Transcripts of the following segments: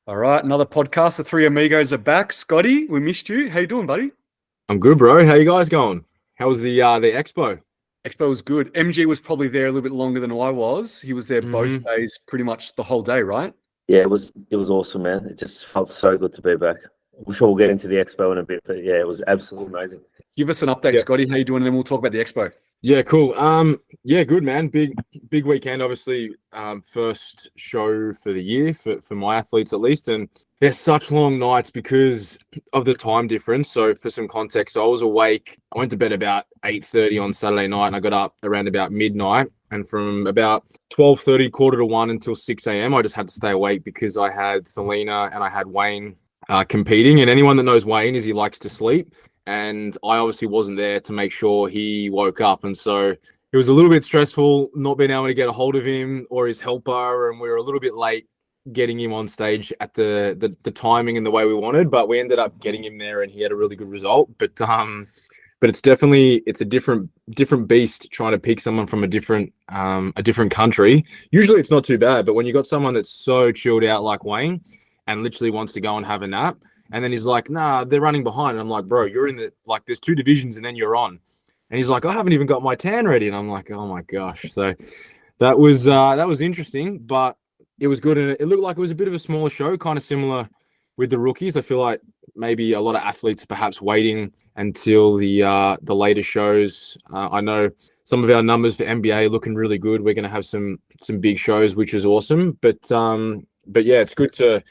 All right, another podcast. The three amigos are back. Scotty, we missed you. How you doing, buddy? I'm good, bro. How you guys going? How was the expo? Expo was good. MG was probably there a little bit longer than I was. He was there both days, pretty much the whole day, right? Yeah, it was awesome, man. It just felt so good to be back. I'm sure we'll get into the expo in a bit, but yeah, it was absolutely amazing. Give us an update, Yeah. Scotty. How you doing? And then we'll talk about the expo. Yeah, cool. Yeah, good, man. Big weekend, obviously. First show for the year for my athletes at least, and they're such long nights because of the time difference. So for some context, I was awake. I went to bed about 8:30 on Saturday night, and I got up around about midnight. And from about 12:30, quarter to 1 until 6 a.m., I just had to stay awake because I had Thelina and I had Wayne competing. And anyone that knows Wayne is he likes to sleep. And I obviously wasn't there to make sure he woke up. And so it was a little bit stressful not being able to get a hold of him or his helper. And we were a little bit late getting him on stage at the timing and the way we wanted. But we ended up getting him there and he had a really good result. But it's a different beast trying to pick someone from a different country. Usually it's not too bad. But when you got someone that's so chilled out like Wayne and literally wants to go and have a nap, and then he's like, nah, they're running behind. And I'm like, bro, you're in there's two divisions and then you're on. And he's like, I haven't even got my tan ready. And I'm like, oh my gosh. So that was interesting, but it was good. And it looked like it was a bit of a smaller show, kind of similar with the rookies. I feel like maybe a lot of athletes are perhaps waiting until the later shows. I know some of our numbers for NBA looking really good. We're going to have some big shows, which is awesome. But yeah, it's good to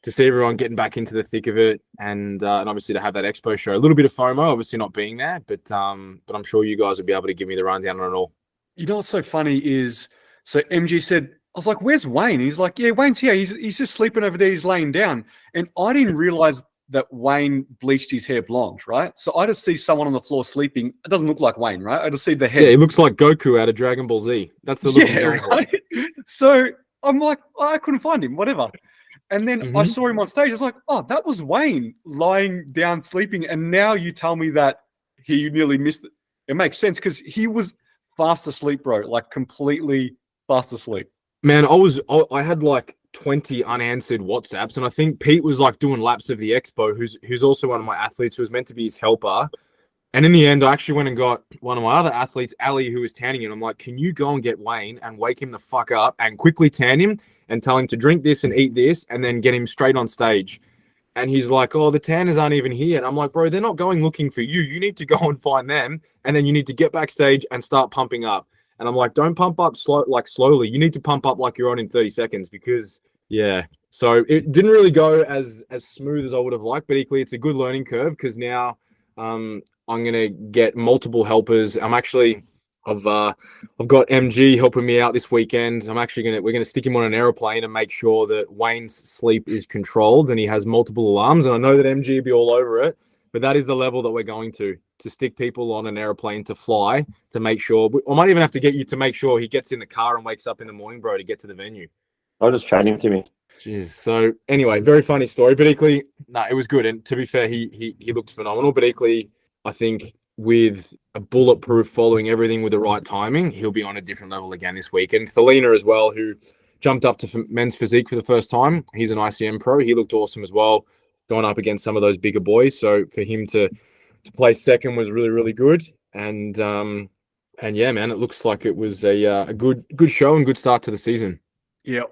see everyone getting back into the thick of it, and obviously to have that expo show. A little bit of FOMO, obviously not being there, but I'm sure you guys will be able to give me the rundown on it all. You know what's so funny is, so MG said, I was like, where's Wayne? He's like, yeah, Wayne's here. He's just sleeping over there. He's laying down. And I didn't realize that Wayne bleached his hair blonde, right? So I just see someone on the floor sleeping. It doesn't look like Wayne, right? I just see the head. Yeah, he looks like Goku out of Dragon Ball Z. That's the look. Yeah, right? So I'm like, I couldn't find him, whatever. And then I saw him on stage. I was like, oh, that was Wayne lying down sleeping. And now you tell me that he nearly missed it. It makes sense because he was fast asleep, bro, like completely fast asleep. Man, I had like 20 unanswered WhatsApps, and I think Pete was like doing laps of the expo, who's also one of my athletes who was meant to be his helper. And in the end, I actually went and got one of my other athletes, Ali, who was tanning him. I'm like, can you go and get Wayne and wake him the fuck up and quickly tan him and tell him to drink this and eat this and then get him straight on stage? And he's like, oh, the tanners aren't even here. And I'm like, bro, they're not going looking for you. You need to go and find them. And then you need to get backstage and start pumping up. And I'm like, don't pump up slowly. You need to pump up like you're on in 30 seconds because, yeah. So it didn't really go as smooth as I would have liked. But equally, it's a good learning curve because now I'm gonna get multiple helpers. I've got MG helping me out this weekend. We're gonna stick him on an aeroplane and make sure that Wayne's sleep is controlled and he has multiple alarms. And I know that MG will be all over it, but that is the level that we're going to stick people on an aeroplane to fly to make sure. I might even have to get you to make sure he gets in the car and wakes up in the morning, bro, to get to the venue. I'll just train him to me. Jeez. So anyway, very funny story, but equally, it was good. And to be fair, he looked phenomenal, but equally, I think with a bulletproof following everything with the right timing, he'll be on a different level again this week. And Thelina as well, who jumped up to men's physique for the first time. He's an ICM pro. He looked awesome as well, going up against some of those bigger boys. So for him to play second was really, really good. And yeah, man, it looks like it was a good show and good start to the season. Yeah,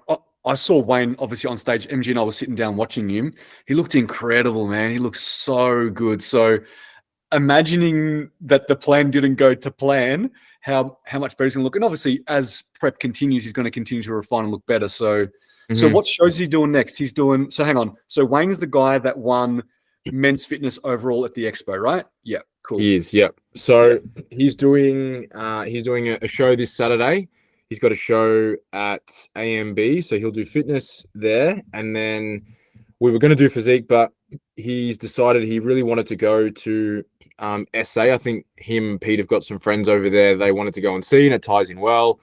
I saw Wayne obviously on stage. MG and I was sitting down watching him. He looked incredible, man. He looked so good. So imagining that the plan didn't go to plan, how much better he's going to look. And obviously, as prep continues, he's going to continue to refine and look better. So what shows is he doing next? So hang on. So Wayne is the guy that won men's fitness overall at the expo, right? Yeah, cool. He is, yep. So he's doing a show this Saturday. He's got a show at AMB, so he'll do fitness there. And then we were going to do physique, but he's decided he really wanted to go to SA. I think him and Pete have got some friends over there they wanted to go and see, and it ties in well.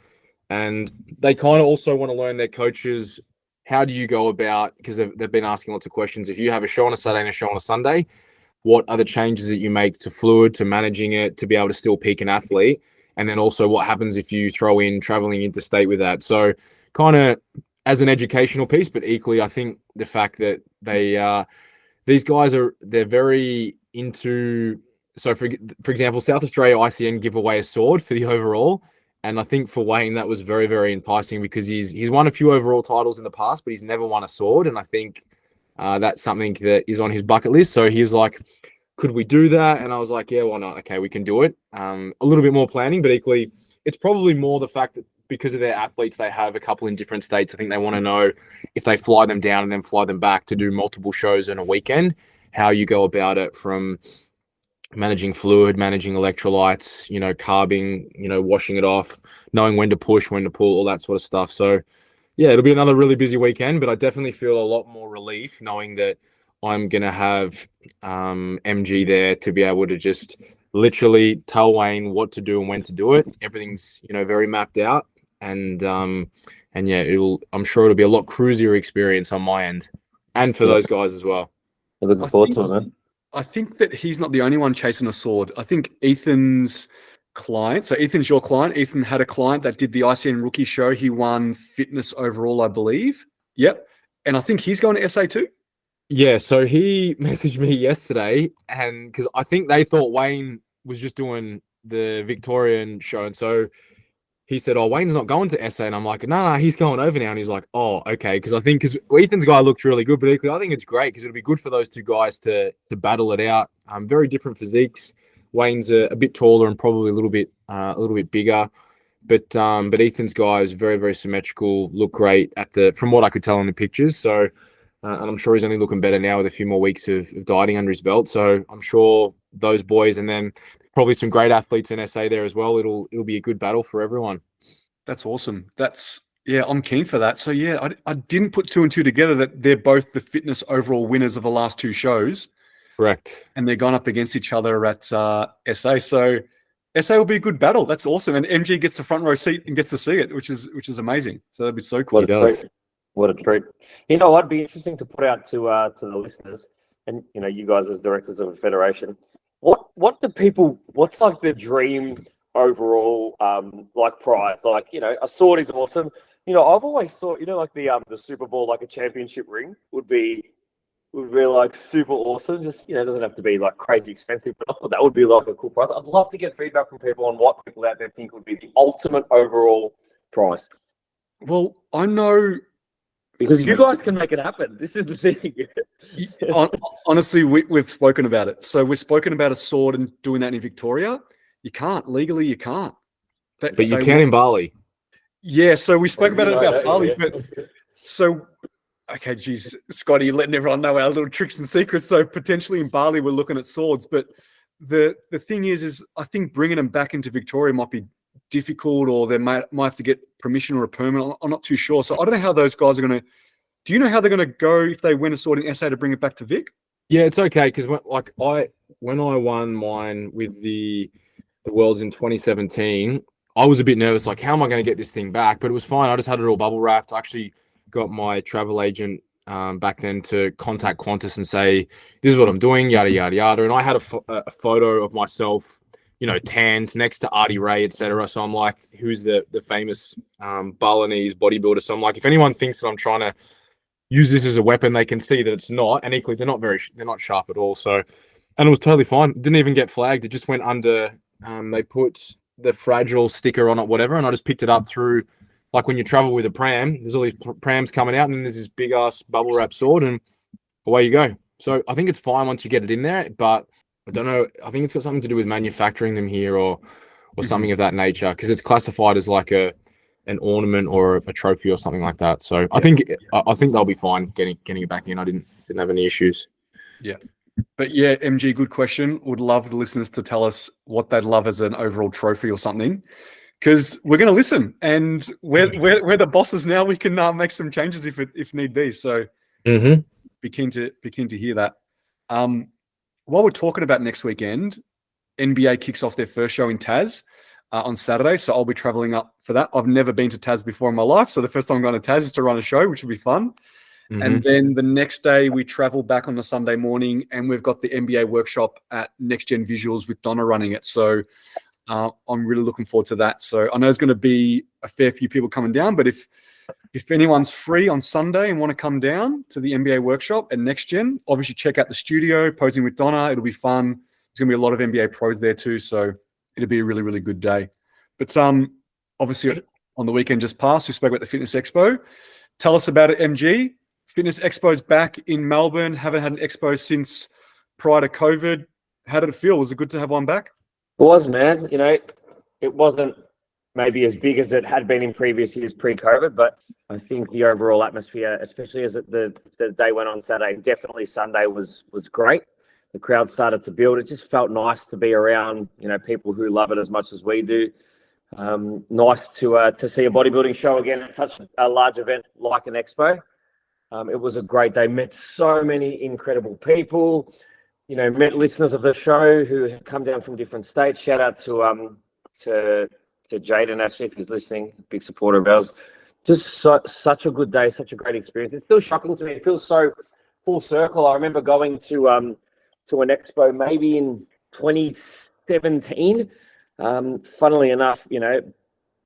And they kind of also want to learn their coaches. How do you go about, because they've been asking lots of questions, if you have a show on a Saturday and a show on a Sunday, what are the changes that you make to fluid, to managing it, to be able to still peak an athlete? And then also what happens if you throw in traveling interstate with that? So kind of as an educational piece, but equally, I think the fact that these guys they're very into. So for example, South Australia ICN give away a sword for the overall. And I think for Wayne, that was very, very enticing because he's won a few overall titles in the past, but he's never won a sword. And I think that's something that is on his bucket list. So he was like, could we do that? And I was like, yeah, why not? Okay, we can do it. A little bit more planning, but equally, it's probably more the fact that because of their athletes, they have a couple in different states. I think they want to know if they fly them down and then fly them back to do multiple shows in a weekend, how you go about it from managing fluid, managing electrolytes, carbing, washing it off, knowing when to push, when to pull, all that sort of stuff. So yeah, it'll be another really busy weekend, but I definitely feel a lot more relief knowing that I'm going to have MG there to be able to just literally tell Wayne what to do and when to do it. Everything's, very mapped out. And yeah, I'm sure it'll be a lot cruisier experience on my end and for those guys as well. I'm looking forward to it, man. I think that he's not the only one chasing a sword. I think Ethan's client, so Ethan's your client. Ethan had a client that did the ICN rookie show. He won fitness overall, I believe. Yep. And I think he's going to SA too. Yeah, so he messaged me yesterday, and because I think they thought Wayne was just doing the Victorian show, and so he said, "Oh, Wayne's not going to SA," and I'm like, "No, he's going over now." And he's like, "Oh, okay," because Ethan's guy looks really good, but equally, I think it's great because it'll be good for those two guys to battle it out. Very different physiques. Wayne's a bit taller and probably a little bit bigger, but Ethan's guy is very, very symmetrical. Look great from what I could tell in the pictures. So. And I'm sure he's only looking better now with a few more weeks of dieting under his belt. So I'm sure those boys, and then probably some great athletes in SA there as well. It'll be a good battle for everyone. That's awesome. I'm keen for that. So yeah, I didn't put two and two together that they're both the fitness overall winners of the last two shows. Correct. And they're gone up against each other at SA. So SA will be a good battle. That's awesome. And MG gets the front row seat and gets to see it, which is amazing. So that'd be so cool. He does. What a treat. What'd be interesting to put out to the listeners, and you guys as directors of a federation, what's like the dream overall like prize? Like, a sword is awesome. I've always thought, like the Super Bowl, like a championship ring would be like super awesome. Just, it doesn't have to be like crazy expensive, but I thought that would be like a cool prize. I'd love to get feedback from people on what people out there think would be the ultimate overall prize. Well, I know, because you guys can make it happen. This is the thing. Honestly, we've spoken about it. So we've spoken about a sword and doing that in Victoria. You can't. Legally, you can't. But you can in Bali. Yeah, so we spoke about Bali. But so, okay, geez, Scotty, you're letting everyone know our little tricks and secrets. So potentially in Bali, we're looking at swords. But the thing is I think bringing them back into Victoria might be difficult, or they might have to get permission or a permit. I'm not too sure. So I don't know how those guys are going to. Do you know how they're going to go if they win a sword in SA to bring it back to Vic? Yeah, it's okay because when I won mine with the Worlds in 2017, I was a bit nervous. Like, how am I going to get this thing back? But it was fine. I just had it all bubble wrapped. I actually got my travel agent back then to contact Qantas and say, "This is what I'm doing." Yada yada yada. And I had a photo of myself, tanned next to Artie Ray, etc. So I'm like, who's the famous Balinese bodybuilder? So I'm like, if anyone thinks that I'm trying to use this as a weapon, they can see that it's not. And equally, they're not sharp at all. So, and it was totally fine. Didn't even get flagged. It just went under. They put the fragile sticker on it, whatever, and I just picked it up through. Like when you travel with a pram, there's all these prams coming out, and then there's this big ass bubble wrap sword, and away you go. So I think it's fine once you get it in there, but I don't know. I think it's got something to do with manufacturing them here or something of that nature, because it's classified as like an ornament or a trophy or something like that. So I think they'll be fine getting it back in. I didn't have any issues. Yeah. But yeah, MG, good question. Would love the listeners to tell us what they'd love as an overall trophy or something, because we're going to listen, and we're the bosses now. We can make some changes if need be. So be keen to hear that. While we're talking about next weekend, NBA kicks off their first show in Tas on Saturday, so I'll be traveling up for that. I've never been to Tas before in my life, so the first time I'm going to Tas is to run a show, which will be fun. And then the next day we travel back on the Sunday morning, and we've got the NBA workshop at Next Gen Visuals with Donna running it. So I'm really looking forward to that. So I know there's going to be a fair few people coming down, but if if anyone's free on Sunday and want to come down to the NBA workshop at Next Gen, obviously check out the studio, Posing with Donna. It'll be fun. There's going to be a lot of NBA pros there too, so it'll be a really, really good day. But obviously on the weekend just passed, we spoke about the Fitness Expo. Tell us about it, MG. Fitness Expo's back in Melbourne. Haven't had an expo since prior to COVID. How did it feel? Was it good to have one back? It was, man. It wasn't maybe as big as it had been in previous years pre-COVID, but I think the overall atmosphere, especially as the day went on Saturday, definitely Sunday was great. The crowd started to build. It just felt nice to be around, people who love it as much as we do. Nice to see a bodybuilding show again at such a large event like an expo. It was a great day. Met so many incredible people. Met listeners of the show who had come down from different states. Shout out to Jaden, actually, if he's listening, big supporter of ours. Just such a good day, such a great experience. It's still shocking to me. It feels so full circle. I remember going to an expo maybe in 2017. Funnily enough,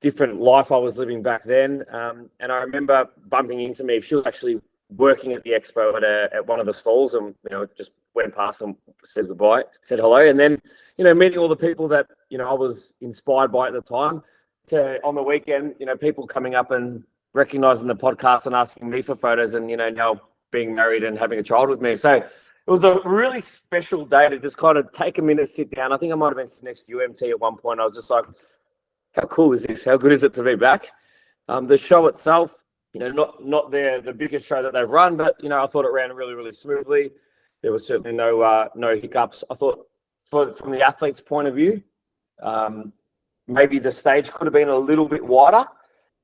different life I was living back then. And I remember bumping into me. She was actually working at the expo at one of the stalls, and just went past and said goodbye, said hello, and then meeting all the people that I was inspired by at the time. On the weekend, people coming up and recognizing the podcast and asking me for photos, and now being married and having a child with me. So it was a really special day to just kind of take a minute, sit down. I think I might have been sitting next to UMT at one point. I was just like, how cool is this? How good is it to be back? The show itself, not the biggest show that they've run, but I thought it ran really, really smoothly. There was certainly no hiccups. I thought from the athlete's point of view, maybe the stage could have been a little bit wider,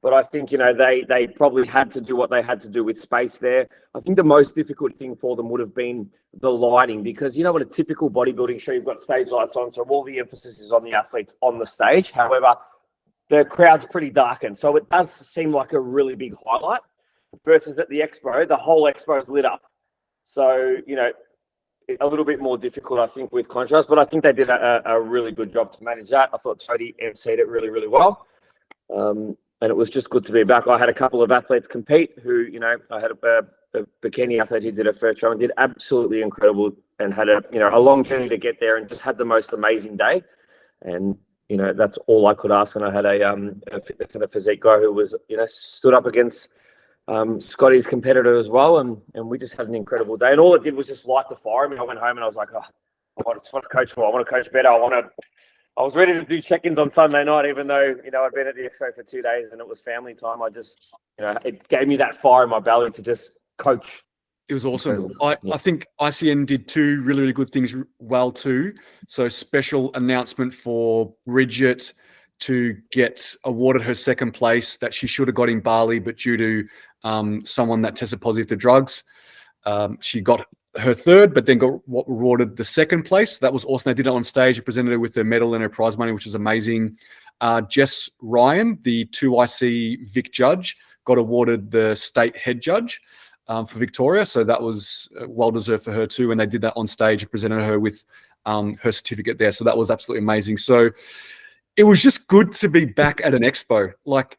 but I think they probably had to do what they had to do with space there. I think the most difficult thing for them would have been the lighting, because what a typical bodybuilding show, you've got stage lights on, so all the emphasis is on the athletes on the stage. However, the crowd's pretty darkened, so it does seem like a really big highlight. Versus at the expo, the whole expo is lit up. So, a little bit more difficult, I think, with contrast, but I think they did a really good job to manage that. I thought Tony emceed it really, really well. And it was just good to be back. I had a couple of athletes compete who, I had a bikini athlete who did a first show and did absolutely incredible and had a long journey to get there and just had the most amazing day. And, that's all I could ask. And I had a fitness and a physique guy who was, stood up against Scotty's competitor as well, and we just had an incredible day. And all it did was just light the fire. I went home and I was like, I just want to coach more. I want to coach better. I was ready to do check-ins on Sunday night, even though I'd been at the expo for 2 days and it was family time. I just it gave me that fire in my belly to just coach. It was awesome. I think ICN did two really, really good things well too. So special announcement for Bridget to get awarded her second place that she should have got in Bali, but due to someone that tested positive to drugs, she got her third, but then got awarded the second place. That was awesome. They did it on stage. They presented her with her medal and her prize money, which is amazing. Jess Ryan, the 2IC Vic judge, got awarded the state head judge for Victoria. So that was well-deserved for her too. And they did that on stage and presented her with her certificate there. So that was absolutely amazing. So it was just good to be back at an expo. Like,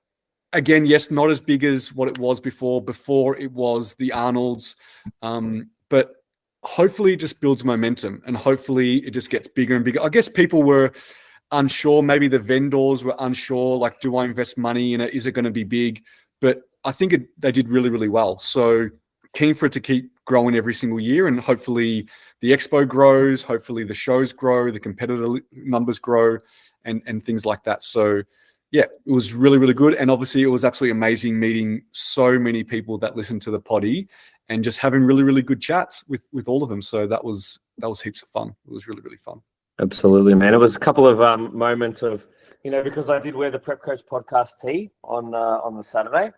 again, yes, not as big as what it was before. Before it was the Arnolds. But hopefully it just builds momentum and hopefully it just gets bigger and bigger. I guess people were unsure. Maybe the vendors were unsure. Like, do I invest money in it? Is it going to be big? But I think they did really, really well. So keen for it to keep growing every single year. And hopefully the expo grows. Hopefully the shows grow. The competitor numbers grow and things like that. So yeah, it was really, really good. And obviously it was absolutely amazing meeting so many people that listened to the potty and just having really, really good chats with all of them. So that was heaps of fun. It was really, really fun. Absolutely, man. It was a couple of moments of, because I did wear the Prep Coach podcast tee on the Saturday,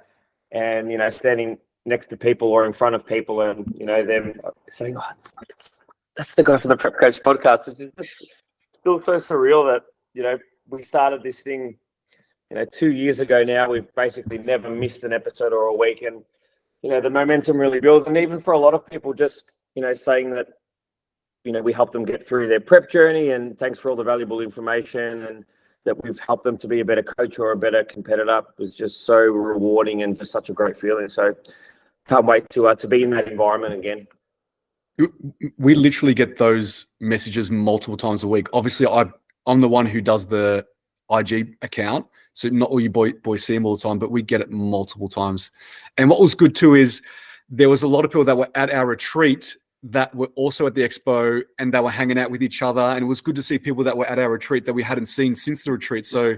and standing next to people or in front of people, and them saying, "Oh, that's the guy from the Prep Coach podcast." It's still so surreal that we started this thing 2 years ago now. We've basically never missed an episode or a week, and the momentum really builds. And even for a lot of people, just saying that we helped them get through their prep journey, and thanks for all the valuable information, and that we've helped them to be a better coach or a better competitor was just so rewarding and just such a great feeling. So can't wait to be in that environment again. We literally get those messages multiple times a week. Obviously, I'm the one who does the IG account, so not all you boys see them all the time, but we get it multiple times. And what was good too is there was a lot of people that were at our retreat that were also at the expo, and they were hanging out with each other. And it was good to see people that were at our retreat that we hadn't seen since the retreat. So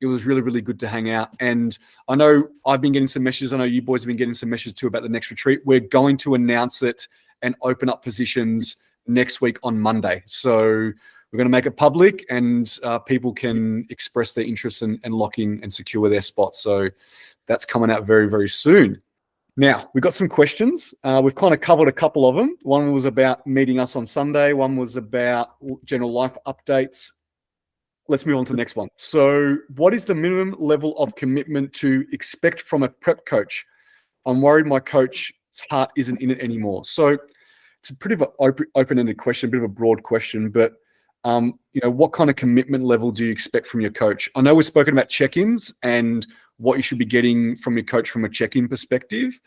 it was really, really good to hang out. And I know I've been getting some messages. I know you boys have been getting some messages too about the next retreat. We're going to announce it and open up positions next week on Monday. So we're going to make it public, and people can express their interest and lock in and secure their spots. So that's coming out very, very soon. Now, we've got some questions. We've kind of covered a couple of them. One was about meeting us on Sunday. One was about general life updates. Let's move on to the next one. So what is the minimum level of commitment to expect from a prep coach? I'm worried my coach's heart isn't in it anymore. So it's a pretty of an open-ended question, a bit of a broad question, but what kind of commitment level do you expect from your coach? I know we've spoken about check-ins and what you should be getting from your coach from a check-in perspective,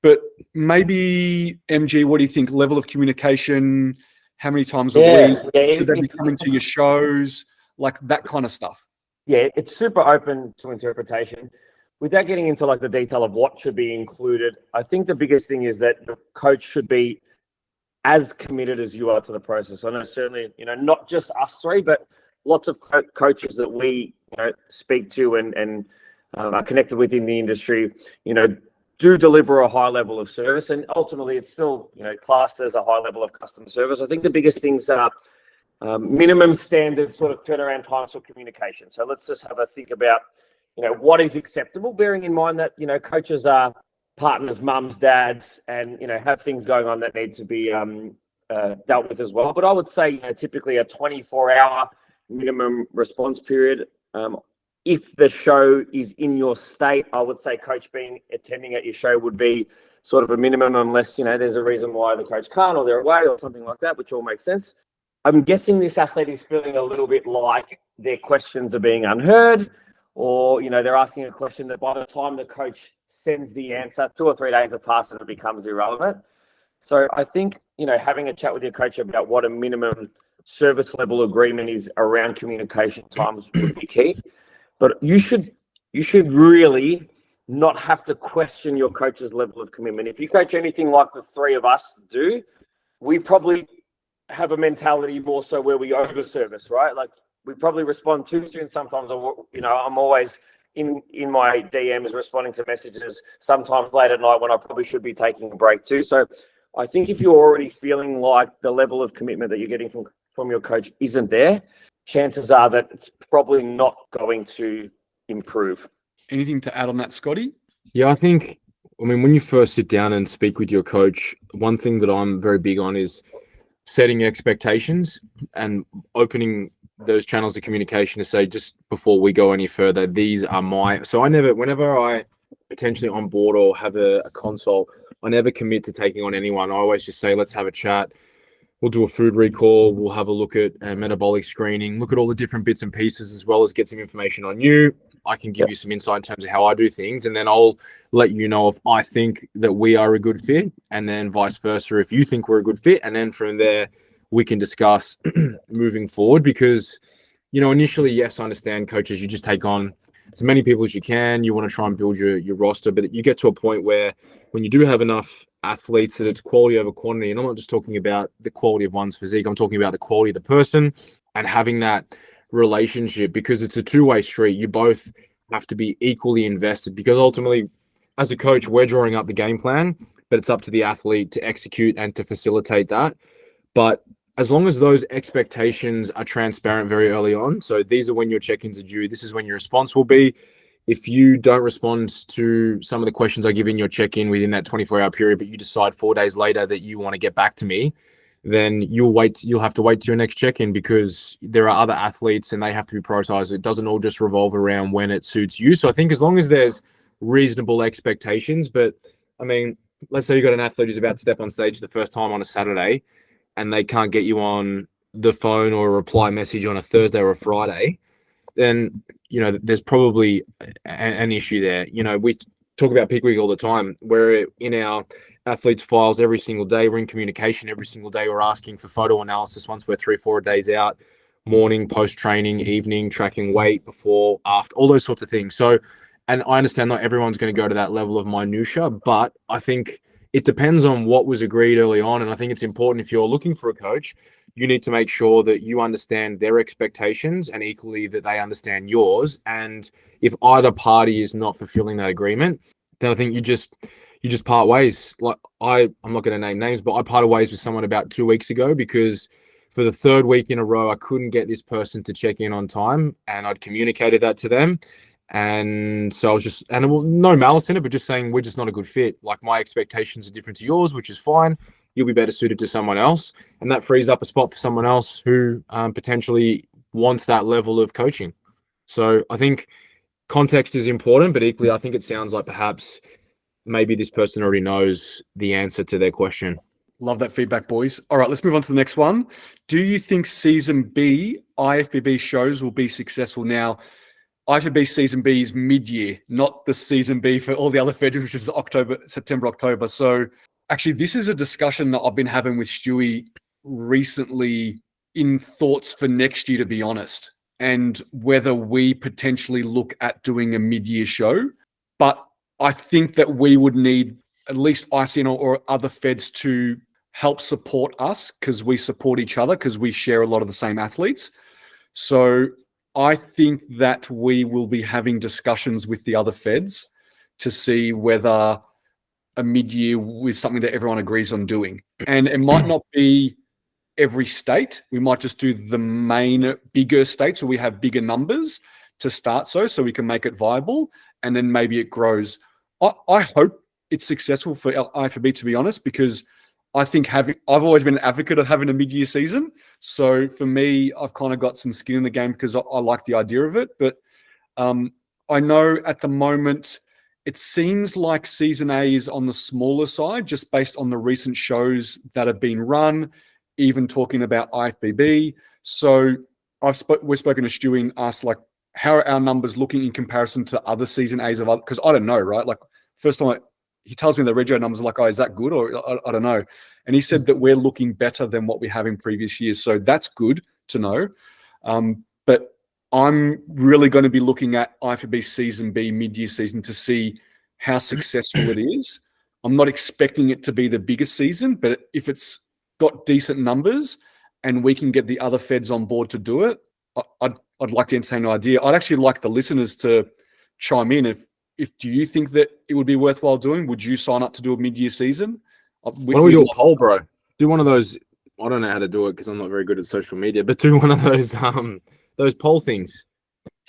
but maybe MG, what do you think? Level of communication, how many times a week? Should they be coming to your shows? Like that kind of stuff. Yeah, it's super open to interpretation. Without getting into like the detail of what should be included, I think the biggest thing is that the coach should be as committed as you are to the process. I know certainly, not just us three, but lots of coaches that we speak to and are connected with in the industry, do deliver a high level of service, and ultimately it's still, classed as a high level of customer service. I think the biggest things are minimum standard sort of turnaround times for communication. So let's just have a think about, what is acceptable, bearing in mind that, coaches are partners, mums, dads, and, have things going on that need to be dealt with as well. But I would say, typically a 24-hour minimum response period. If the show is in your state, I would say coach attending at your show would be sort of a minimum, unless, there's a reason why the coach can't, or they're away or something like that, which all makes sense. I'm guessing this athlete is feeling a little bit like their questions are being unheard, or, they're asking a question that by the time the coach sends the answer, 2 or 3 days have passed and it becomes irrelevant. So I think, having a chat with your coach about what a minimum service level agreement is around communication times would be key. But you should really not have to question your coach's level of commitment. If you coach anything like the three of us do, we probably have a mentality more so where we over service, right? Like we probably respond too soon sometimes. I'm always in my DMs responding to messages sometimes late at night when I probably should be taking a break too. So I think if you're already feeling like the level of commitment that you're getting from your coach isn't there, chances are that it's probably not going to improve. Anything to add on that, Scotty? Yeah, I think, when you first sit down and speak with your coach, one thing that I'm very big on is setting expectations and opening those channels of communication to say, just before we go any further, these are whenever I potentially on board or have a consult, I never commit to taking on anyone. I always just say, let's have a chat. We'll do a food recall. We'll have a look at metabolic screening, look at all the different bits and pieces, as well as get some information on you. I can give you some insight in terms of how I do things, and then I'll let you know if I think that we are a good fit, and then vice versa if you think we're a good fit. And then from there, we can discuss moving forward, because, initially, yes, I understand, coaches, you just take on as many people as you can. You want to try and build your roster, but you get to a point where when you do have enough athletes that it's quality over quantity, and I'm not just talking about the quality of one's physique, I'm talking about the quality of the person and having that relationship, because it's a two-way street. You both have to be equally invested, because ultimately as a coach, we're drawing up the game plan, but it's up to the athlete to execute and to facilitate that. But as long as those expectations are transparent very early on, so these are when your check-ins are due, this is when your response will be. If you don't respond to some of the questions I give in your check-in within that 24-hour period, but you decide 4 days later that you want to get back to me, then you'll have to wait to your next check-in, because there are other athletes and they have to be prioritized. It doesn't all just revolve around when it suits you. So I think as long as there's reasonable expectations, but let's say you got an athlete who's about to step on stage the first time on a Saturday and they can't get you on the phone or a reply message on a Thursday or a Friday, then, there's probably an issue there. We talk about peak week all the time. We're in our athletes' files every single day. We're in communication every single day. We're asking for photo analysis once we're 3-4 days out, morning, post-training, evening, tracking weight, before, after, all those sorts of things. So, and I understand not everyone's going to go to that level of minutia, but I think it depends on what was agreed early on. And I think it's important, if you're looking for a coach, you need to make sure that you understand their expectations and equally that they understand yours. And if either party is not fulfilling that agreement, then I think you just part ways. Like I'm not going to name names, but I parted ways with someone about 2 weeks ago because for the third week in a row, I couldn't get this person to check in on time, and I'd communicated that to them. And so I was just, and no malice in it, but just saying, we're just not a good fit. Like, my expectations are different to yours, which is fine. You'll be better suited to someone else. And that frees up a spot for someone else who potentially wants that level of coaching. So I think context is important, but equally, I think it sounds like perhaps maybe this person already knows the answer to their question. Love that feedback, boys. All right, let's move on to the next one. Do you think Season B IFBB shows will be successful? Now, IFBB Season B is mid-year, not the Season B for all the other feds, which is September, October. So actually, this is a discussion that I've been having with Stewie recently in thoughts for next year, to be honest, and whether we potentially look at doing a mid-year show. But I think that we would need at least ICN or other feds to help support us, because we support each other, because we share a lot of the same athletes. So I think that we will be having discussions with the other feds to see whether a mid-year is something that everyone agrees on doing. And it might not be every state. We might just do the main bigger states where we have bigger numbers to start so we can make it viable, and then maybe it grows. I hope it's successful for IFBB, to be honest, because I think I've always been an advocate of having a mid-year season. So for me, I've kind of got some skin in the game because I like the idea of it. But I know at the moment, it seems like Season A is on the smaller side, just based on the recent shows that have been run, even talking about IFBB. So we've spoken to Stewie and asked, like, how are our numbers looking in comparison to other Season A's of other? Because I don't know, right? Like, first time he tells me the rego numbers, like, oh, is that good? Or I don't know. And he said that we're looking better than what we have in previous years. So that's good to know. But I'm really going to be looking at IFBB Season B mid-year season to see how successful it is. I'm not expecting it to be the biggest season, but if it's got decent numbers and we can get the other feds on board to do it, I'd like to entertain an idea. I'd actually like the listeners to chime in. If do you think that it would be worthwhile doing? Would you sign up to do a mid-year season? Why don't we do a poll, bro? Do one of those. I don't know how to do it because I'm not very good at social media, but do one of those poll things.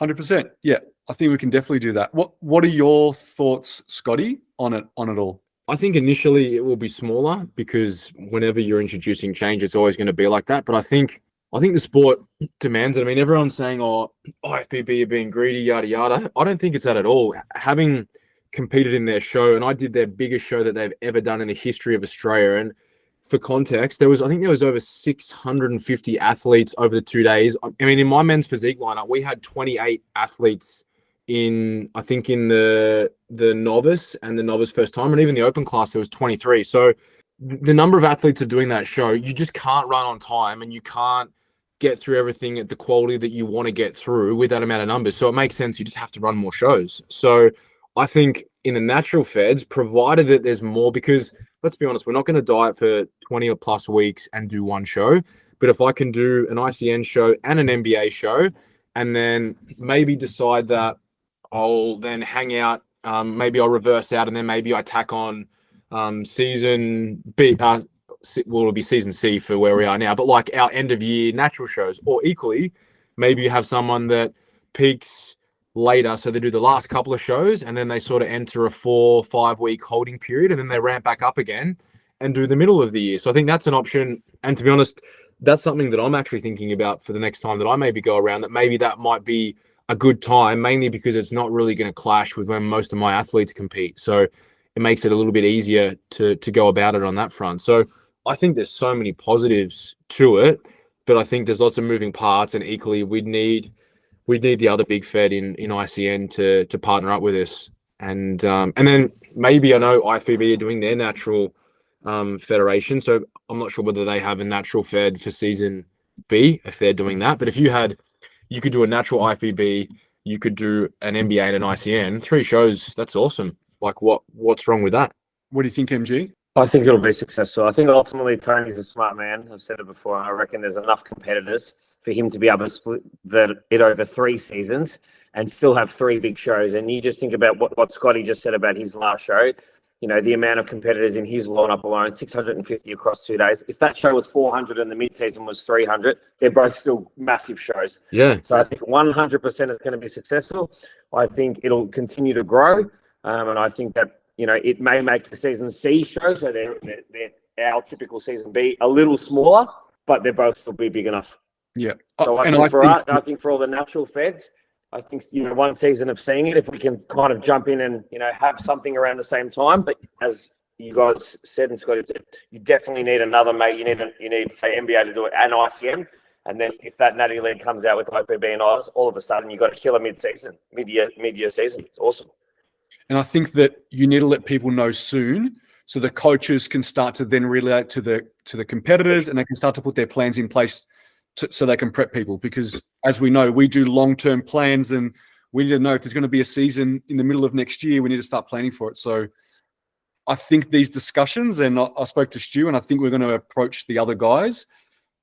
100%. Yeah, I think we can definitely do that. What are your thoughts, Scotty, on it all? I think initially it will be smaller because whenever you're introducing change, it's always going to be like that. But I think the sport demands it. I mean, everyone's saying, oh, IFBB are being greedy, yada, yada. I don't think it's that at all. Having competed in their show, and I did their biggest show that they've ever done in the history of Australia. And for context, there was over 650 athletes over the 2 days. I mean, in my men's physique lineup, we had 28 athletes in the novice and the novice first time, and even the open class, there was 23. So the number of athletes are doing that show, you just can't run on time, and you can't get through everything at the quality that you want to get through with that amount of numbers. So it makes sense. You just have to run more shows. So I think in the natural feds, provided that there's more, because let's be honest, we're not going to diet for 20 or plus weeks and do one show. But if I can do an ICN show and an NBA show, and then maybe decide that I'll then hang out, maybe I'll reverse out, and then maybe I tack on Season B, it'll be Season C for where we are now, but like our end of year natural shows. Or equally, maybe you have someone that peaks later, so they do the last couple of shows and then they sort of enter a 4-5 week holding period, and then they ramp back up again and do the middle of the year. So I think that's an option. And to be honest, that's something that I'm actually thinking about for the next time that I maybe go around, that maybe that might be a good time, mainly because it's not really going to clash with when most of my athletes compete. So it makes it a little bit easier to go about it on that front. So I think there's so many positives to it, but I think there's lots of moving parts, and equally we'd need we need the other big Fed in ICN to partner up with us. And then maybe I know IFBB are doing their natural federation, so I'm not sure whether they have a natural Fed for season B if they're doing that. But if you could do a natural IFBB, you could do an NBA and an ICN, 3 shows. That's awesome. Like what's wrong with that? What do you think, MG? I think it'll be successful. I think ultimately Tony's a smart man. I've said it before. I reckon there's enough competitors for him to be able to split it over 3 seasons and still have 3 big shows. And you just think about what Scotty just said about his last show. You know, the amount of competitors in his lineup alone, 650 across 2 days. If that show was 400 and the mid-season was 300, they're both still massive shows. Yeah. So I think 100% it's going to be successful. I think it'll continue to grow. And I think that, you know, it may make the season C show, so they're our typical season B a little smaller, but they're both still be big enough. Yeah. So I think for all the natural Feds, I think, you know, one season of seeing it, if we can kind of jump in and, you know, have something around the same time. But as you guys said and Scotty said, you definitely need another mate. You need say NBA to do it and ICM. And then if that Natty League comes out with IFBB and Oz, all of a sudden you've got a killer mid-year season. It's awesome. And I think that you need to let people know soon, so the coaches can start to then relate to the competitors, and they can start to put their plans in place so they can prep people. Because as we know, we do long-term plans, and we need to know if there's going to be a season in the middle of next year, we need to start planning for it. So I think these discussions, and I spoke to Stu, and I think we're going to approach the other guys,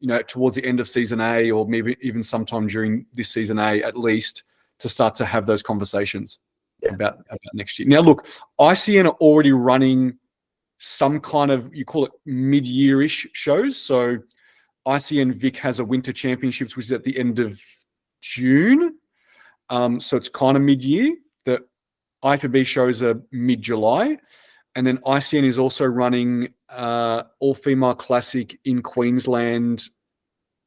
you know, towards the end of season A, or maybe even sometime during this season A at least, to start to have those conversations about next year. Now, look, ICN are already running some kind of, you call it mid-year-ish shows. So ICN Vic has a winter championships, which is at the end of June. So it's kind of mid-year. The IFBB shows are mid-July. And then ICN is also running all-female classic in Queensland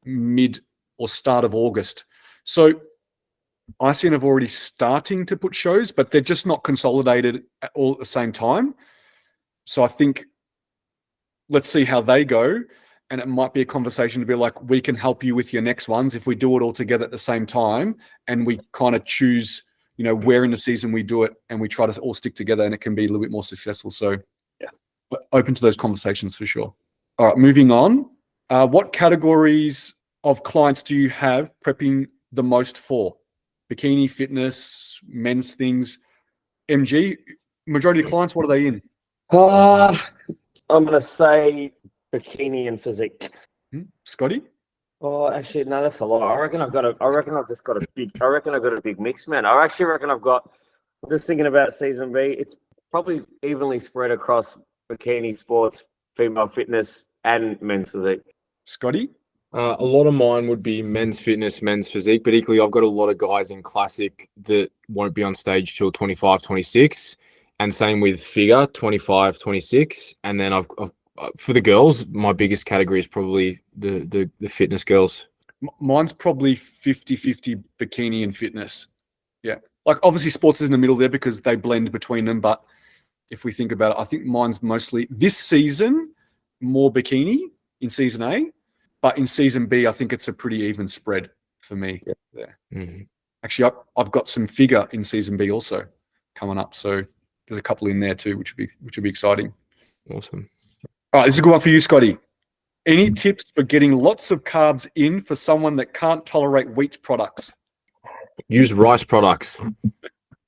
mid or start of August. So ICN have already starting to put shows, but they're just not consolidated all at the same time. So I think let's see how they go. And it might be a conversation to be like, we can help you with your next ones if we do it all together at the same time, and we kind of choose, you know, where in the season we do it, and we try to all stick together, and it can be a little bit more successful. So yeah, open to those conversations for sure. All right, moving on. What categories of clients do you have prepping the most for? Bikini, fitness, men's things. MG, majority of clients, what are they in? I'm going to say bikini and physique. Scotty? Oh, actually, no, that's a lot. I reckon I've got a big mix, man. I actually reckon I'm just thinking about season B. It's probably evenly spread across bikini, sports, female fitness, and men's physique. Scotty? A lot of mine would be men's fitness, men's physique, but equally I've got a lot of guys in classic that won't be on stage till 25, 26, and same with figure, 25, 26. And then I've for the girls, my biggest category is probably the fitness girls. Mine's probably 50-50 bikini and fitness. Yeah. Like obviously sports is in the middle there because they blend between them. But if we think about it, I think mine's mostly this season, more bikini in season A. But in season B, I think it's a pretty even spread for me there. Mm-hmm. Actually, I've got some figure in season B also coming up. So there's a couple in there too, which would be exciting. Awesome. All right, this is a good one for you, Scotty. Any tips for getting lots of carbs in for someone that can't tolerate wheat products? Use rice products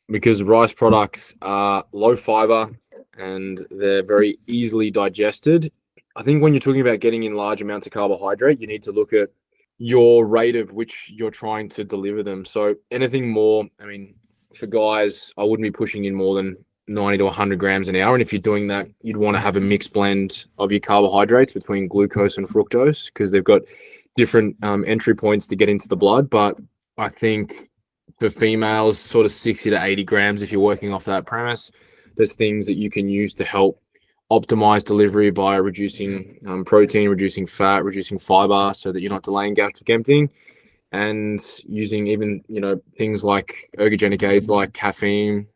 because rice products are low fiber and they're very easily digested. I think when you're talking about getting in large amounts of carbohydrate, you need to look at your rate of which you're trying to deliver them. So anything more, I mean, for guys, I wouldn't be pushing in more than 90 to 100 grams an hour. And if you're doing that, you'd want to have a mixed blend of your carbohydrates between glucose and fructose because they've got different entry points to get into the blood. But I think for females, sort of 60 to 80 grams, if you're working off that premise, there's things that you can use to help optimize delivery by reducing protein, reducing fat, reducing fiber so that you're not delaying gastric emptying, and using even, you know, things like ergogenic aids like caffeine.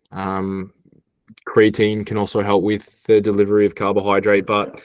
Creatine can also help with the delivery of carbohydrate, but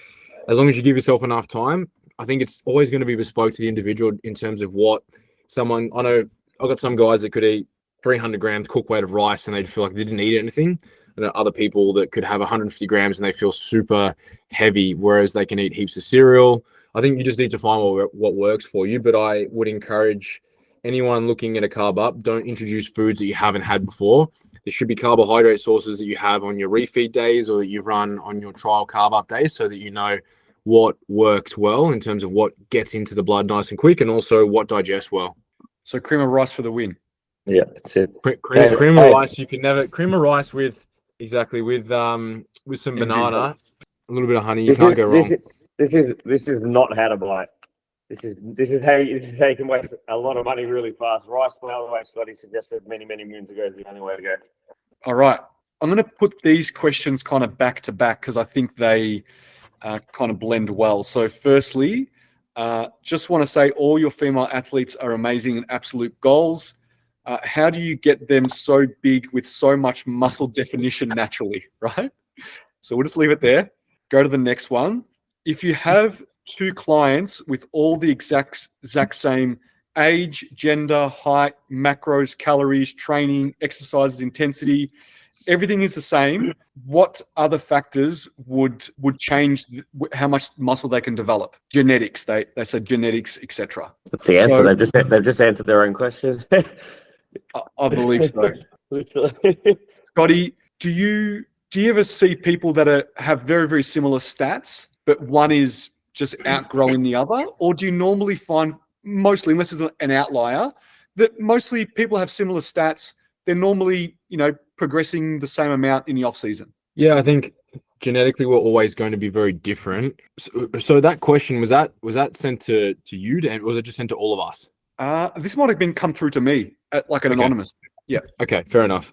as long as you give yourself enough time, I think it's always going to be bespoke to the individual in terms of what someone, I know I've got some guys that could eat 300 grams cooked weight of rice and they'd feel like they didn't eat anything. And other people that could have 150 grams and they feel super heavy, whereas they can eat heaps of cereal. I think you just need to find what works for you. But I would encourage anyone looking at a carb up, don't introduce foods that you haven't had before. There should be carbohydrate sources that you have on your refeed days or that you run on your trial carb up days so that you know what works well in terms of what gets into the blood nice and quick and also what digests well. So cream of rice for the win. Yeah, that's it. Cream of rice, you can never cream of rice with some banana, a little bit of honey. You can't go wrong. This is not how to buy it. This is how you can waste a lot of money really fast. Rice flour, the way Scotty suggested many moons ago, is the only way to go. All right. I'm going to put these questions kind of back to back because I think they kind of blend well. So firstly, just want to say all your female athletes are amazing and absolute goals. How do you get them so big with so much muscle definition naturally, right? So we'll just leave it there. Go to the next one. If you have 2 clients with all the exact same age, gender, height, macros, calories, training, exercises, intensity, everything is the same, what other factors would change how much muscle they can develop? Genetics, they said genetics, etc. That's the answer. So, they've just answered their own question. I believe so. Scotty, do you ever see people that have very, very similar stats, but one is just outgrowing the other? Or do you normally find mostly, unless it's an outlier, that mostly people have similar stats, they're normally, progressing the same amount in the off season? Yeah, I think genetically we're always going to be very different. So that question, was that sent to you, or was it just sent to all of us? This might have been come through to me like an anonymous. Yeah. Okay, fair enough.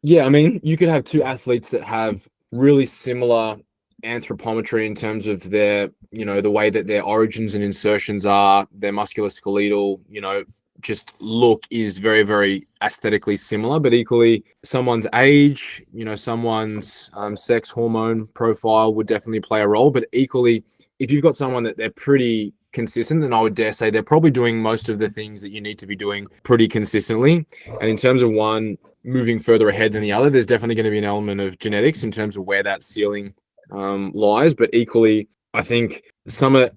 Yeah, I mean, you could have 2 athletes that have really similar anthropometry in terms of their, the way that their origins and insertions are, their musculoskeletal, just look is very, very aesthetically similar, but equally someone's age, someone's sex hormone profile would definitely play a role. But equally, if you've got someone that they're pretty consistent, then I would dare say they're probably doing most of the things that you need to be doing pretty consistently. And in terms of one moving further ahead than the other, there's definitely going to be an element of genetics in terms of where that ceiling lies. But equally, I think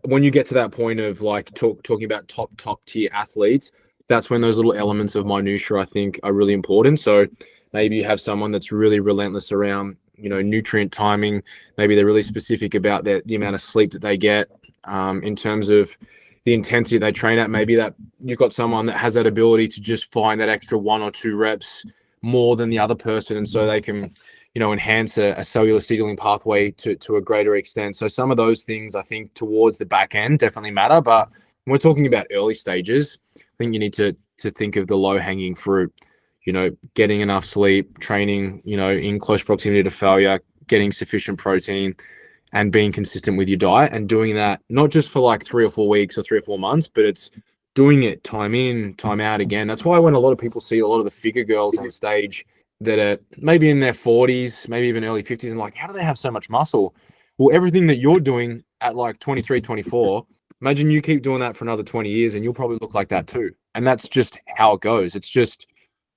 when you get to that point of like talking about top tier athletes, that's when those little elements of minutia I think are really important. So maybe you have someone that's really relentless around nutrient timing. Maybe they're really specific about the amount of sleep that they get. In terms of the intensity they train at, maybe that you've got someone that has that ability to just find that extra 1 or 2 reps more than the other person, and so they can enhance a cellular signaling pathway to a greater extent. So some of those things I think towards the back end definitely matter, but when we're talking about early stages, I think you need to think of the low hanging fruit, getting enough sleep, training in close proximity to failure, getting sufficient protein, and being consistent with your diet, and doing that not just for like 3 or 4 weeks or 3 or 4 months, but it's doing it time in, time out again. That's why when a lot of people see a lot of the figure girls on stage that are maybe in their 40s, maybe even early 50s, and like, how do they have so much muscle? Well, everything that you're doing at like 23, 24, imagine you keep doing that for another 20 years and you'll probably look like that too. And that's just how it goes. It's just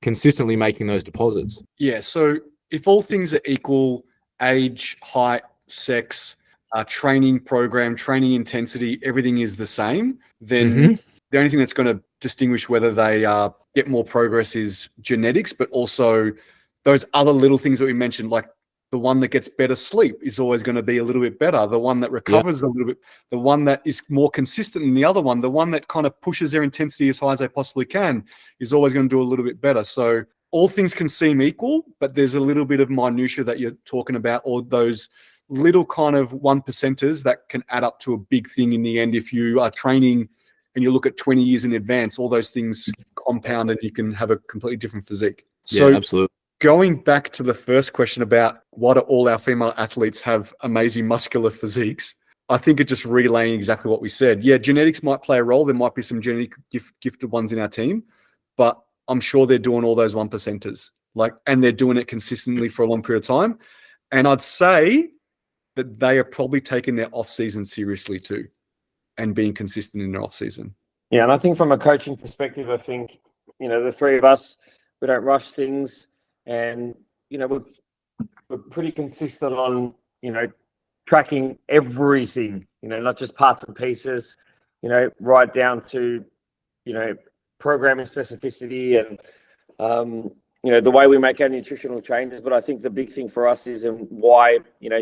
consistently making those deposits. Yeah. So if all things are equal, age, height, sex, training program, training intensity, everything is the same, then the only thing that's going to distinguish whether they get more progress is genetics, but also those other little things that we mentioned, like the one that gets better sleep is always going to be a little bit better. The one that recovers a little bit, the one that is more consistent than the other one, the one that kind of pushes their intensity as high as they possibly can is always going to do a little bit better. So all things can seem equal, but there's a little bit of minutia that you're talking about, or those little kind of 1%ers that can add up to a big thing in the end. If you are training and you look at 20 years in advance, all those things compound and you can have a completely different physique. So yeah, absolutely. Going back to the first question about why do all our female athletes have amazing muscular physiques, I think it's just relaying exactly what we said. Yeah, genetics might play a role. There might be some genetic gifted ones in our team, but I'm sure they're doing all those 1%ers, and they're doing it consistently for a long period of time. And I'd say that they are probably taking their off season seriously too, and being consistent in their off season. Yeah, and I think from a coaching perspective, I think the three of us, we don't rush things, and we're pretty consistent on tracking everything, not just parts and pieces, right down to programming specificity and the way we make our nutritional changes. But I think the big thing for us is why,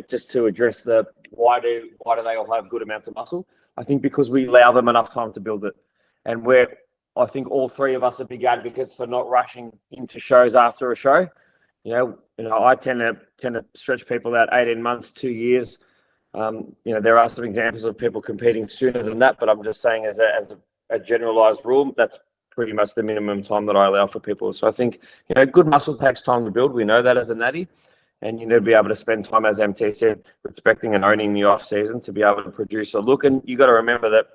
just to address the why do they all have good amounts of muscle? I think because we allow them enough time to build it. And I think all three of us are big advocates for not rushing into shows after a show. I tend to stretch people out 18 months, 2 years. There are some examples of people competing sooner than that, but I'm just saying as a generalized rule, that's pretty much the minimum time that I allow for people. So I think, good muscle takes time to build. We know that as a natty, and you need to be able to spend time, as MT said, respecting and owning the off season to be able to produce a look. And you got to remember that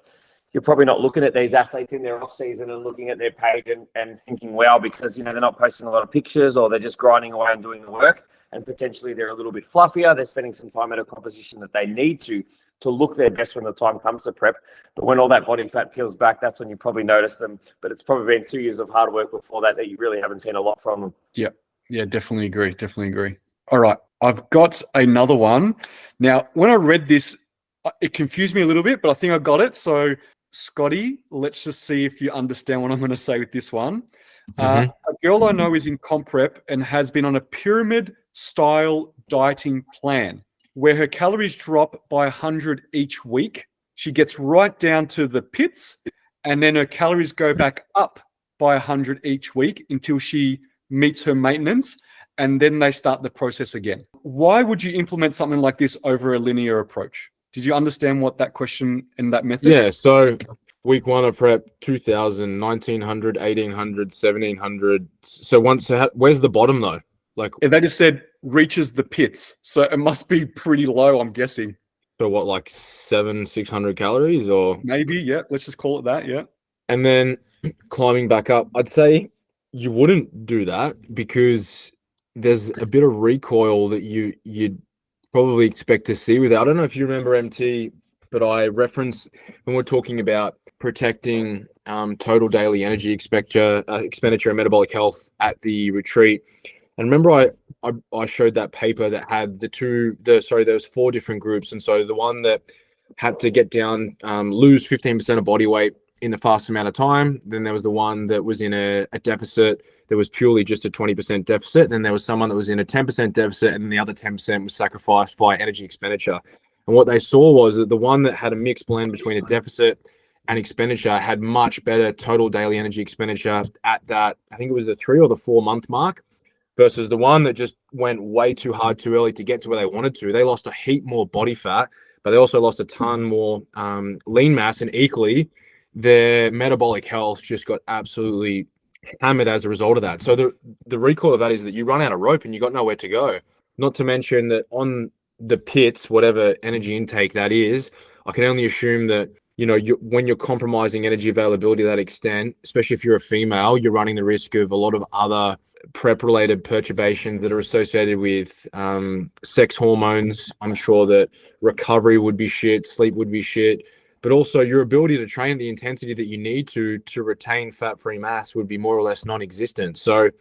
you're probably not looking at these athletes in their off season and looking at their page and thinking, wow, because, they're not posting a lot of pictures, or they're just grinding away and doing the work. And potentially they're a little bit fluffier. They're spending some time at a composition that they need to look their best when the time comes to prep. But when all that body fat peels back, that's when you probably notice them. But it's probably been 2 years of hard work before that you really haven't seen a lot from them. Yeah, definitely agree. All right, I've got another one. Now, when I read this, it confused me a little bit, but I think I got it. So, Scotty, let's just see if you understand what I'm going to say with this one. A girl I know is in comp prep and has been on a pyramid style dieting plan where her calories drop by 100 each week. She gets right down to the pits, and then her calories go back up by 100 each week until she meets her maintenance, and then they start the process again. Why would you implement something like this over a linear approach? Did you understand what that question and that method? Yeah, so week one of prep, 2,000, 1,900, 1,800, 1,700. So where's the bottom though? Like, they just said reaches the pits, so it must be pretty low, I'm guessing. So what, like 600 calories, or maybe? Yeah, let's just call it that. Yeah, and then climbing back up. I'd say you wouldn't do that because there's a bit of recoil that you'd probably expect to see with it. I don't know if you remember, MT, but I referenced when we're talking about protecting total daily energy expenditure and metabolic health at the retreat. And remember, I showed that paper that had there was 4 different groups. And so the one that had to get down, lose 15% of body weight in the fast amount of time. Then there was the one that was in a deficit that was purely just a 20% deficit. Then there was someone that was in a 10% deficit, and the other 10% was sacrificed via energy expenditure. And what they saw was that the one that had a mixed blend between a deficit and expenditure had much better total daily energy expenditure at that, I think it was the 3 or the 4 month mark, versus the one that just went way too hard too early to get to where they wanted to. They lost a heap more body fat, but they also lost a ton more lean mass, and equally, their metabolic health just got absolutely hammered as a result of that. So the recoil of that is that you run out of rope and you got nowhere to go. Not to mention that on the pits, whatever energy intake that is, I can only assume that, when you're compromising energy availability to that extent, especially if you're a female, you're running the risk of a lot of other prep-related perturbations that are associated with sex hormones. I'm sure that recovery would be shit, sleep would be shit, but also your ability to train the intensity that you need to retain fat-free mass would be more or less non-existent. So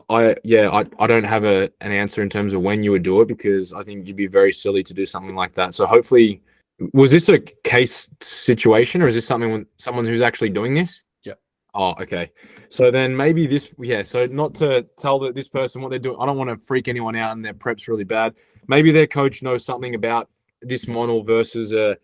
I don't have an answer in terms of when you would do it, because I think you'd be very silly to do something like that. So hopefully, was this a case situation, or is this someone who's actually doing this? Yeah. Oh, okay. So then maybe so not to tell this person what they're doing. I don't want to freak anyone out and their prep's really bad. Maybe their coach knows something about this model versus a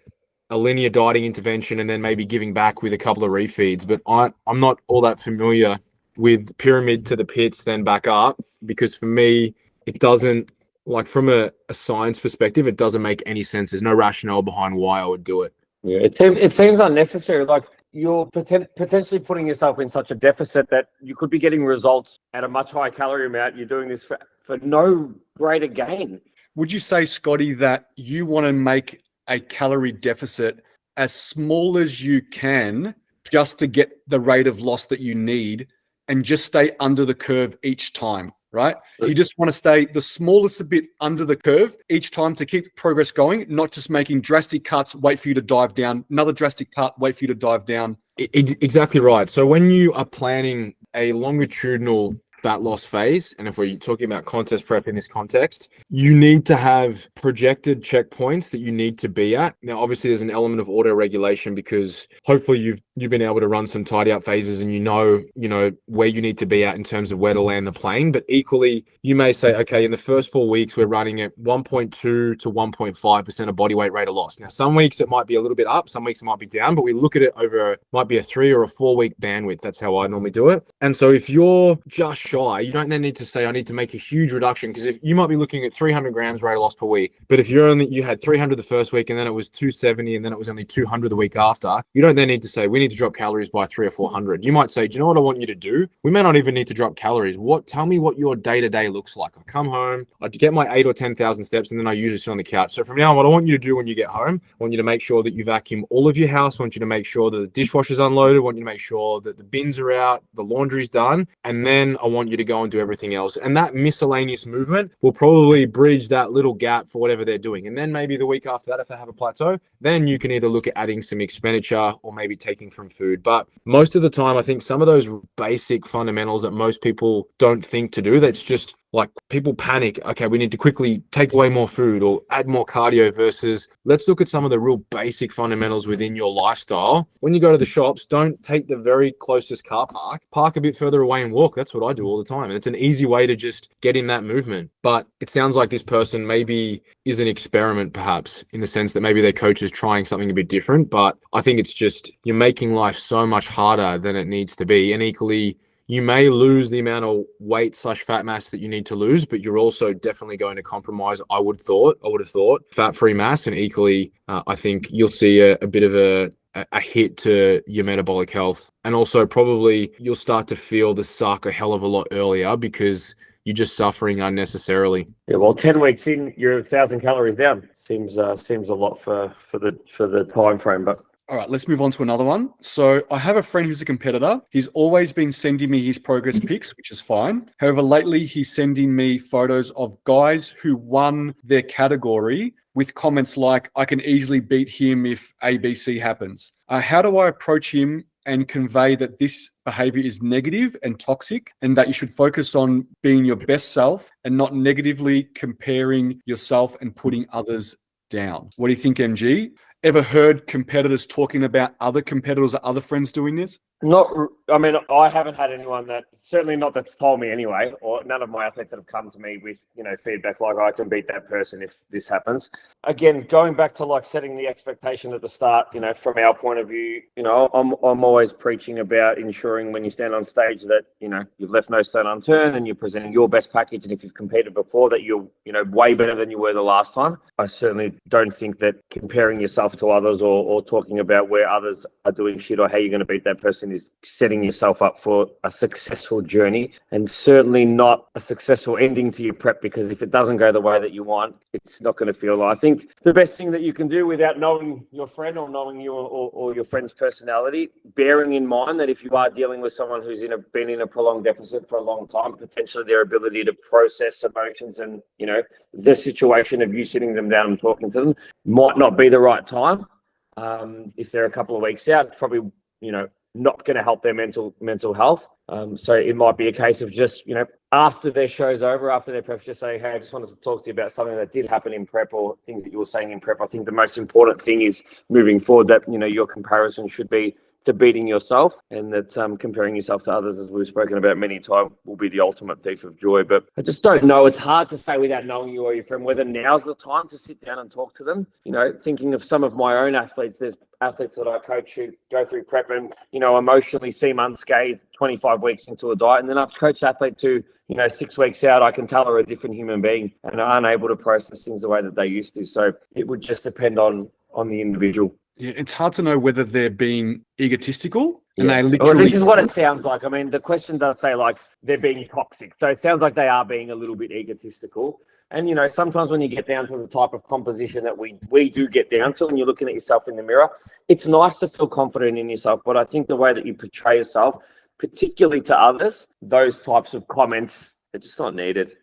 linear dieting intervention, and then maybe giving back with a couple of refeeds. But I'm not all that familiar with pyramid to the pits, then back up, because for me, it doesn't, like, from a science perspective, it doesn't make any sense. There's no rationale behind why I would do it. Yeah, it seems unnecessary. Like, you're potentially putting yourself in such a deficit that you could be getting results at a much higher calorie amount. You're doing this for no greater gain. Would you say, Scotty, that you want to make a calorie deficit as small as you can just to get the rate of loss that you need, and just stay under the curve each time, right? You just want to stay the smallest a bit under the curve each time to keep progress going, not just making drastic cuts, wait for you to dive down, another drastic cut, wait for you to dive down. Exactly right. So when you are planning a longitudinal fat loss phase, and if we're talking about contest prep in this context, you need to have projected checkpoints that you need to be at. Now, obviously, there's an element of auto regulation because hopefully you've been able to run some tidy up phases and you know where you need to be at in terms of where to land the plane. But equally, you may say, okay, in the first 4 weeks, we're running at 1.2 to 1.5% of body weight rate of loss. Now, some weeks it might be a little bit up, some weeks it might be down, but we look at it over might be a 3 or a 4 week bandwidth. That's how I normally do it. And so if you're just shy, you don't then need to say I need to make a huge reduction, because if you might be looking at 300 grams rate of loss per week, but if you had 300 the first week and then it was 270 and then it was only 200 the week after, you don't then need to say we need to drop calories by 300 or 400. You might say, do you know what I want you to do? We may not even need to drop calories. Tell me what your day-to-day looks like. I come home, I get my 8 or 10,000 steps, and then I usually sit on the couch. So from now on, what I want you to do when you get home, I want you to make sure that you vacuum all of your house. I want you to make sure that the dishwasher's unloaded. I want you to make sure that the bins are out, the laundry's done, and then I want you to go and do everything else. And that miscellaneous movement will probably bridge that little gap for whatever they're doing. And then maybe the week after that, if they have a plateau, then you can either look at adding some expenditure or maybe taking from food. But most of the time, I think some of those basic fundamentals that most people don't think to do, that's just like people panic. Okay, we need to quickly take away more food or add more cardio, versus let's look at some of the real basic fundamentals within your lifestyle. When you go to the shops, don't take the very closest car park a bit further away and walk. That's what I do all the time. And it's an easy way to just get in that movement. But it sounds like this person maybe is an experiment, perhaps, in the sense that maybe their coach is trying something a bit different. But I think it's just you're making life so much harder than it needs to be. And equally, you may lose the amount of weight/fat mass that you need to lose, but you're also definitely going to compromise, I would have thought, fat-free mass. And equally, I think you'll see a bit of a hit to your metabolic health. And also probably you'll start to feel the suck a hell of a lot earlier because you're just suffering unnecessarily. Yeah, well, 10 weeks in, you're 1,000 calories down. Seems a lot for the time frame, but. All right, let's move on to another one. So I have a friend who's a competitor. He's always been sending me his progress pics, which is fine. However, lately he's sending me photos of guys who won their category with comments like, I can easily beat him if ABC happens. How do I approach him and convey that this behavior is negative and toxic, and that you should focus on being your best self and not negatively comparing yourself and putting others down? What do you think, MG? Ever heard competitors talking about other competitors or other friends doing this? I haven't had anyone certainly not that's told me anyway, or none of my athletes that have come to me with, feedback like, I can beat that person if this happens. Again, going back to like setting the expectation at the start, from our point of view, I'm always preaching about ensuring when you stand on stage that, you've left no stone unturned and you're presenting your best package. And if you've competed before, that you're, way better than you were the last time. I certainly don't think that comparing yourself to others or talking about where others are doing shit or how you're going to beat that person is setting yourself up for a successful journey, and certainly not a successful ending to your prep, because if it doesn't go the way that you want, it's not going to feel. I think the best thing that you can do, without knowing your friend or knowing you or your friend's personality, bearing in mind that if you are dealing with someone who's been in a prolonged deficit for a long time, potentially their ability to process emotions and the situation of you sitting them down and talking to them might not be the right time. If they're a couple of weeks out, it's probably not going to help their mental health. So it might be a case of just, after their show's over, after their prep, just saying, hey, I just wanted to talk to you about something that did happen in prep or things that you were saying in prep. I think the most important thing is moving forward that, your comparison should be to beating yourself, and that comparing yourself to others, as we've spoken about many times, will be the ultimate thief of joy. But I just don't know. It's hard to say without knowing you or your friend whether now's the time to sit down and talk to them. Thinking of some of my own athletes, there's athletes that I coach who go through prep and, emotionally seem unscathed 25 weeks into a diet. And then I've coached athletes who, 6 weeks out, I can tell are a different human being and are unable to process things the way that they used to. So it would just depend on the individual. Yeah, it's hard to know whether they're being egotistical and they Well, literally... this is what it sounds like. I mean, the question does say like they're being toxic. So it sounds like they are being a little bit egotistical. And, sometimes when you get down to the type of composition that we do get down to, and you're looking at yourself in the mirror, it's nice to feel confident in yourself. But I think the way that you portray yourself, particularly to others, those types of comments are just not needed.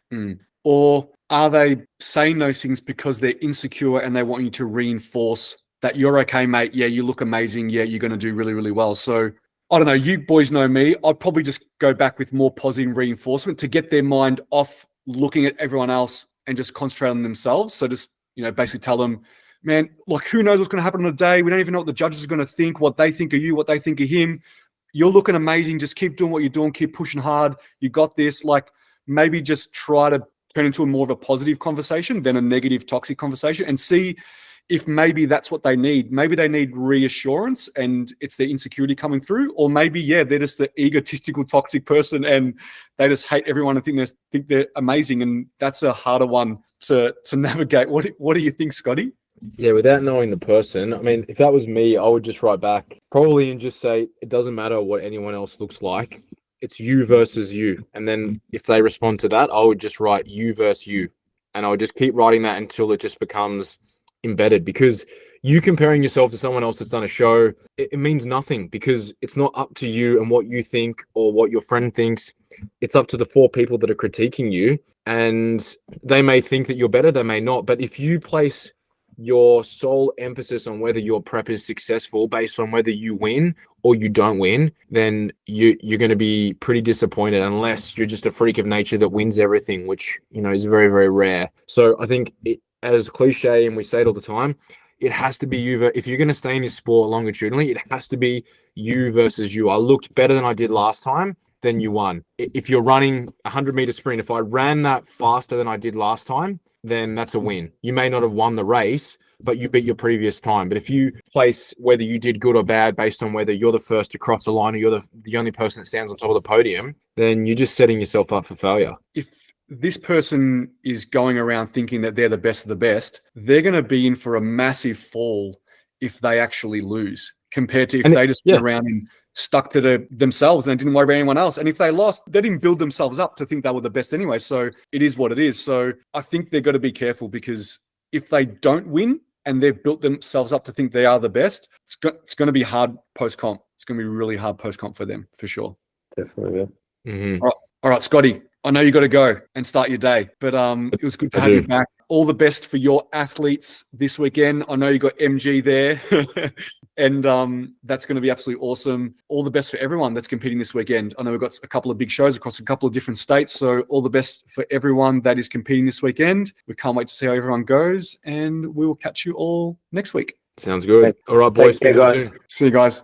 Or are they saying those things because they're insecure and they want you to reinforce that you're okay, mate? Yeah, you look amazing. Yeah, you're going to do really, really well. So I don't know, you boys know me. I'd probably just go back with more positive reinforcement to get their mind off looking at everyone else and just concentrate on themselves. So just, basically tell them, man, like, who knows what's going to happen on a day? We don't even know what the judges are going to think, what they think of you, what they think of him. You're looking amazing. Just keep doing what you're doing. Keep pushing hard. You got this. Like, maybe just try to turn into more of a positive conversation than a negative, toxic conversation, and see if maybe that's what they need. Maybe they need reassurance and it's their insecurity coming through, or maybe, they're just the egotistical, toxic person and they just hate everyone and think they're amazing. And that's a harder one to navigate. What do you think, Scotty? Yeah, without knowing the person, I mean, if that was me, I would just write back probably and just say, it doesn't matter what anyone else looks like. It's you versus you. And then if they respond to that, I would just write you versus you. And I would just keep writing that until it just becomes embedded, because you comparing yourself to someone else that's done a show, it means nothing, because it's not up to you and what you think or what your friend thinks. It's up to the 4 people that are critiquing you, and they may think that you're better, they may not. But if you place your sole emphasis on whether your prep is successful based on whether you win or you don't win, then you're going to be pretty disappointed, unless you're just a freak of nature that wins everything, which is very, very rare. So I think as cliche, and we say it all the time, it has to be you. If you're going to stay in this sport longitudinally, it has to be you versus you. I looked better than I did last time, then you won. If you're running a 100-meter sprint, if I ran that faster than I did last time, then that's a win. You may not have won the race, but you beat your previous time. But if you place whether you did good or bad based on whether you're the first to cross the line or you're the only person that stands on top of the podium, then you're just setting yourself up for failure. If this person is going around thinking that they're the best of the best, they're going to be in for a massive fall if they actually lose, compared to if they just went around and stuck to themselves and didn't worry about anyone else. And if they lost, they didn't build themselves up to think they were the best anyway. So it is what it is. So I think they've got to be careful, because if they don't win and they've built themselves up to think they are the best, it's going to be hard post-comp. It's going to be really hard post-comp for them, for sure. Definitely, yeah. Mm-hmm. All right, Scotty, I know you got to go and start your day, but it was good to have you back. All the best for your athletes this weekend. I know you got MG there, and that's going to be absolutely awesome. All the best for everyone that's competing this weekend. I know we've got a couple of big shows across a couple of different states, so all the best for everyone that is competing this weekend. We can't wait to see how everyone goes, and we will catch you all next week. Sounds good. All right, boys. Take care, guys. See you guys.